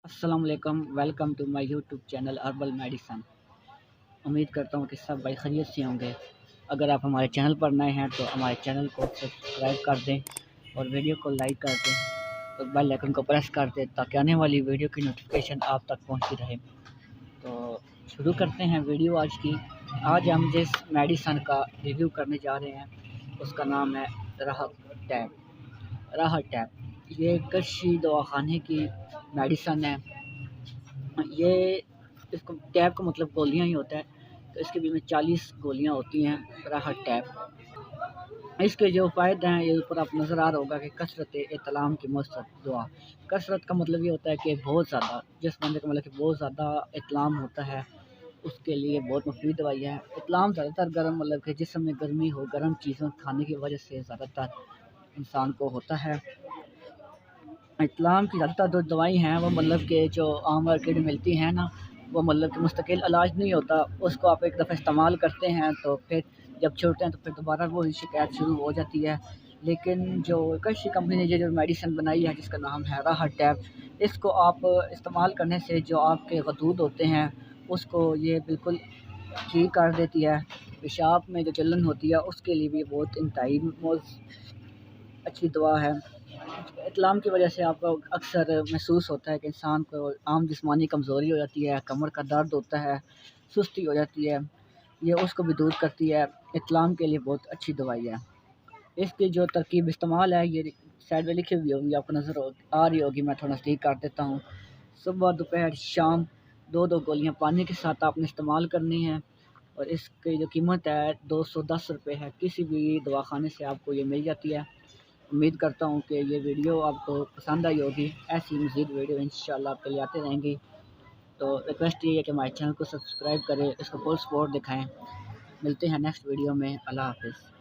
अस्सलाम वालेकुम, welcome to my YouTube channel herbal medicine. उम्मीद करता हूँ कि सब भाई खैरियत से होंगे। अगर आप हमारे चैनल पर नए हैं तो हमारे चैनल को सब्सक्राइब कर दें और वीडियो को लाइक कर दें और बेल आइकन को प्रेस कर दें ताकि आने वाली वीडियो की नोटिफिकेशन आप तक पहुँचती रहे। तो शुरू करते हैं वीडियो आज की। आज हम जिस मेडिसन का रिव्यू करने जा रहे हैं उसका नाम है राहत टैब। राहत टैब ये कशी दवाखाने की मेडिसन है। ये इसको टैब का मतलब गोलियां ही होता है, तो इसके भी में 40 गोलियां होती हैं राहत टैब। इसके जो फ़ायदे हैं ये ऊपर आप नज़र आ रहा होगा कि कसरत इतलाम की मसरत दुआ। कसरत का मतलब ये होता है कि बहुत ज़्यादा, जिस बंदे का मतलब कि बहुत ज़्यादा इतलाम होता है उसके लिए बहुत मुफीद दवाई है। इतलाम ज़्यादातर गर्म मतलब कि जिसम में गर्मी हो, गर्म चीज़ों खाने की वजह से ज़्यादातर इंसान को होता है। इस्लाम की ज़्यादातर जो दवाई हैं वो मतलब कि जो आम मार्केट में मिलती हैं ना, वो मतलब कि मुस्तकिल इलाज नहीं होता। उसको आप एक दफ़ा इस्तेमाल करते हैं तो फिर जब छोड़ते हैं तो फिर दोबारा वो शिकायत शुरू हो जाती है। लेकिन जो कशी कंपनी ने ये जो मेडिसिन बनाई है जिसका नाम है राहत टैब, इसको आप इस्तेमाल करने से जो आपके गदूद होते हैं उसको ये बिल्कुल ठीक कर देती है। पेशाब में जो जलन होती है उसके लिए भी बहुत इंतहाई अच्छी दवा है। इतलाम की वजह से आपको अक्सर महसूस होता है कि इंसान को आम जिस्मानी कमज़ोरी हो जाती है, कमर का दर्द होता है, सुस्ती हो जाती है, ये उसको भी दूर करती है। इतलाम के लिए बहुत अच्छी दवाई है। इसकी जो तरकीब इस्तेमाल है ये साइड में लिखी हुई होगी, आपको नज़र आ रही होगी। मैं थोड़ा नज़दीक कर देता हूँ। सुबह, दोपहर, शाम 2-2 गोलियाँ पानी के साथ आपने इस्तेमाल करनी है और इसकी जो कीमत है 210 रुपये है। किसी भी दवाखाने से आपको ये मिल जाती है। उम्मीद करता हूँ कि ये वीडियो आपको पसंद आई होगी। ऐसी मज़ीद वीडियो इंशाल्लाह आपके लिए आते रहेंगी। तो रिक्वेस्ट ये है कि हमारे चैनल को सब्सक्राइब करें, इसको फुल सपोर्ट दिखाएँ। मिलते हैं नेक्स्ट वीडियो में। अल्लाह हाफ़िज़।